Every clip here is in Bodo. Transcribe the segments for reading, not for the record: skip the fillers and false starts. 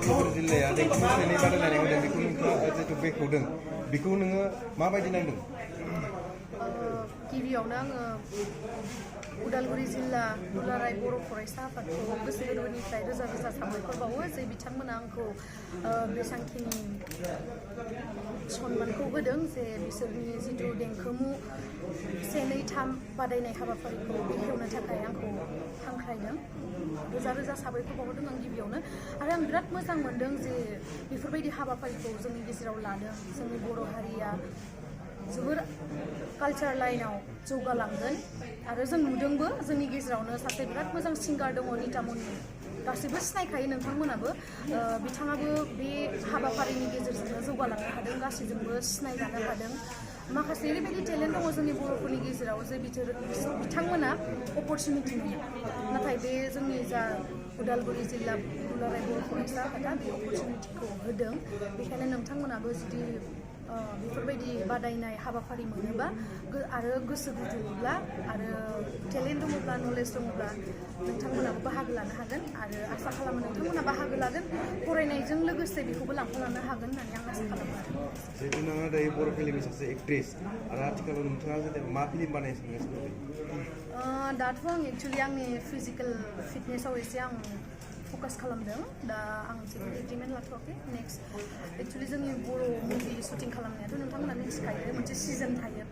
उदालगुरि जिल्लाया देंखो मोसानायनि बादायलायनाय होदों बेखौ नोंथाङा जिहेतु बेखेवदों बेखौ नोङो माबायदि नायदों? गिबियावनो आङो उदालगुरि जिल्ला दुलाराय बर' फरायसा आफादखौ गोसो गोरबोनिफ्राय रोजा रोजा साबायखर बावो जे बिथांमोना आंखौ बेसांखिनि सन्मानखौ होदों जे बिसोरनि जिथु देंखोमु 1, 2, 3 बादायनाय हाबाफारिखौ बेखेवनो थाखाय आंखौ हांख्रायदों। रोजा रोजा साबायखर बावदों आं गिबियावनो आरो आं बिराद मोजां मोनदों जे बेफोरबायदि हाबाफारिखौ जोंनि गेजेराव लादों। जोंनि बर' हारिया जोबोर कालचार लाइनाव जौगालांगोन आरो जों नुदोंबो जोंनि गेजेरावनो सासे बिराद मोजां सिंगार दङ नितामनि गासैबो सिनायखायो नोंथांमोनाबो बिथाङाबो बे हाबाफारिनि गेजेरजोंनो जौगालांनो हादों गासैजोंबो सिनायजानो हादों। माखासे ओरैबायदि टेलेन्ट दङ जोंनि बर'फोरनि गेजेराव जे बिथांमोना अपरचुनिटि मोनो नाथाय बे जोंनि जा उदालगुरि जिल्ला दुलाराय बर' फरायसा आफादा बे अपरचुनिटिखौ होदों। बेखायनो नोंथांमोनाबो जुदि बेफोरबायदि बादायनाय हाबाफारि मोनोबा आरो गोसो गुदुंब्ला आरो टेलेन्ट दङब्ला नलेज दङब्ला नोंथांमोनाबो बाहागो लानो हागोन आरो आसा खालामो नोंथांमोना बाहागो लागोन फरायनायजों लोगोसे बेखौबो लांफालांनो हागोन होननानै आं आसा खालामो। जिहेतु नोंथाङा दायो बर' फिल्मनि सासे एक्ट्रेस आरो आथिखालाव नोंथाङा जेनेबा मा फिल्म बानायनो सानगासिनो दं? दाथ' आं एक्सुवेलि आंनि फिजिकेल फिटनेसआव एसे आं फकास खालामदों। दा आं जेबो एग्रिमेन्ट लाथ'वाखै। नेक्स्ट एक्सुवेलि जोंनि बर' मुभि शुटिं खालामनायाथ' नोंथांमोना मिथिखायो मोनसे सिजन थायो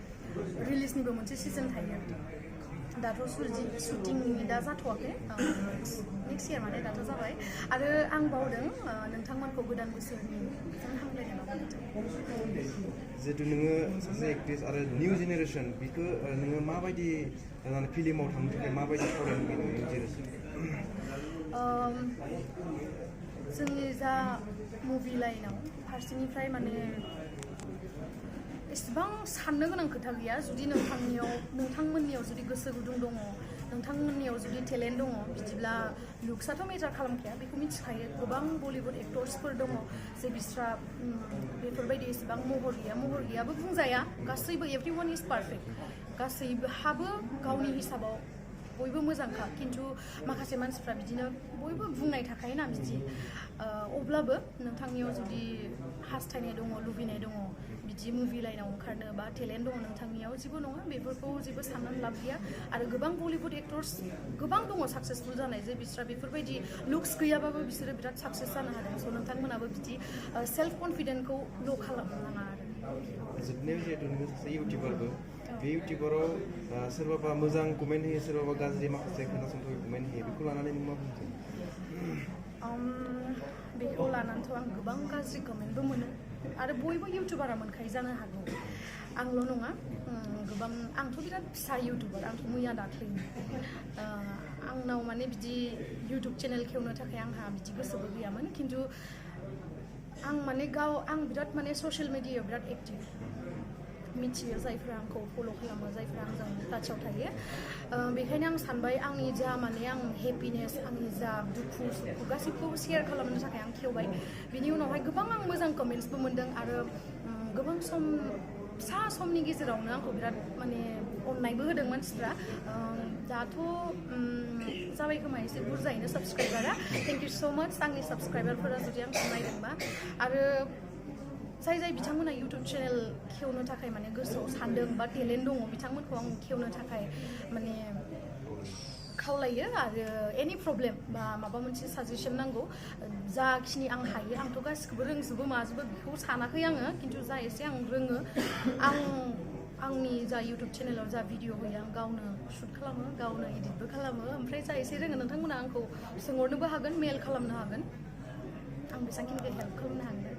रिलिजनिबो मोनसे सिजन थायो। दाथ' शुटिंनि दा जाथ'वाखै नेक्स्ट इयार माने दाथ' जाबाय आरो आं बावदों नोंथांमोनखौ गोदान बोसोरनि हामलायनाय बावदों। जिहेतु नोङो सासे एक्ट्रेस आरो निउ जेनेरेसन बेखौ नोङो माबायदि फिल्माव थांनो थाखाय माबायदि फरायनो लुबैदों निउ जेनेरेसन? जोंनि जा मुभि लाइनाव फारसेनिफ्राय माने एसेबां साननो गोनां खोथा गैया। जुदि नोंथांमोननियाव जुदि गोसो गुदुं दङ नोंथांमोननियाव जुदि टेलेन्ट दङ बिदिब्ला लुक्सआथ' मेटार खालामखाया बेखौ मिथिखायो। गोबां बलिउड एक्टर्सफोर दङ जे बिस्रा बेफोरबायदि एसेबां महर गैयाबो बुंजाया। गासैबो एभरिवान इज पारफेक्ट गासैहाबो गावनि हिसाबाव बयबो मोजांखा खिन्थु माखासे मानसिफ्रा बिदिनो बयबो बुंनाय थाखायोना बिदि अब्लाबो नोंथांनियाव जुदि हास्थायनाय दङ लुबैनाय दङ बिदि मुभि लाइनाव ओंखारनो बा टेलेन्ट दङ नोंथांनियाव जेबो नङा बेफोरखौ जेबो साननानै लाब गैया। आरो गोबां बलिउड एक्टर्स गोबां दङ साक्सेसफुल जानाय जे बिस्रा बेफोरबायदि लुक्स गैयाबाबो बिसोरो बिराद साक्सेस जानो हादों। स' नोंथांमोनाबो बिदि सेल्फ कनफिडेन्टखौ ल' खालामनो नाङा आरो। जोबनायाव जिहेतु नोङो सासे इउटिउबारबो बे इउटिउबाराव सोरबाबा मोजां कमेन्ट होयो सोरबाबा गाज्रि माखासे खोनासंथावै कमेन्ट होयो बेखौ लानानै नों मा बुंनो? बेखौ लानानैथ' आं गोबां गाज्रि कमेन्टबो मोनो आरो बयबो इउटिउबारा मोनखायो जानो हागौ आंल' नङा गोबां। आंथ' बिराद फिसा इउटिउबार आंथ' मैया दाख्लैनि आंनाव माने बिदि इउटिउब चेनेल खेवनो थाखाय आंहा बिदि गोसोबो गैयामोन खिन्थु आं माने आं बिराद माने ससियेल मिडियायाव बिराद एक्टिभ मिथियो जायफ्रा आंखौ फल' खालामो जायफ्रा आंजों टाचाव थायो। बेखायनो आं सानबाय आंनि जा माने आं हेपिनेस आंनि जा दुखु सुखु गासैखौबो शेयार खालामनो थाखाय आं खेवबाय। बिनि उनावहाय गोबां आं मोजां कमेन्ट्सबो मोन्दों आरो गोबां फिसा समनि गेजेरावनो आंखौ बिराद माने अननायबो होदों मानसिफ्रा। दाथ' जाबाय खोमा एसे बुरजायैनो साबस्क्राइबारा। थेंक इउ स' माच आंनि साबस्क्राइबारफोरा जुदि आंखौ नायदोंबा। आरो जाय बिथांमोना इउटिउब चेनेल खेवनो थाखाय माने गोसोआव सानदों बा टेलेन्ट दङ बिथांमोनखौ आं खेवनो थाखाय माने खावलायो। आरो एनि प्रब्लेम बा माबा मोनसे साजेसन नांगौ जाखिनि आं हायो आंथ' गासिखौबो रोंजोबो माजोबो बेखौ सानाखै आङो खिन्थु जा एसे आं रोङो आंनि जा इउटिउब चेनेलाव जा भिडिअ होयो आं गावनो शुट खालामो गावनो एडिटबो खालामो। ओमफ्राय जा एसे रोङो नोंथांमोना आंखौ सोंहरनोबो हागोन मेल खालामनो हागोन आं बेसेबांखिनिखौ हेल्प खालामनो हागोन।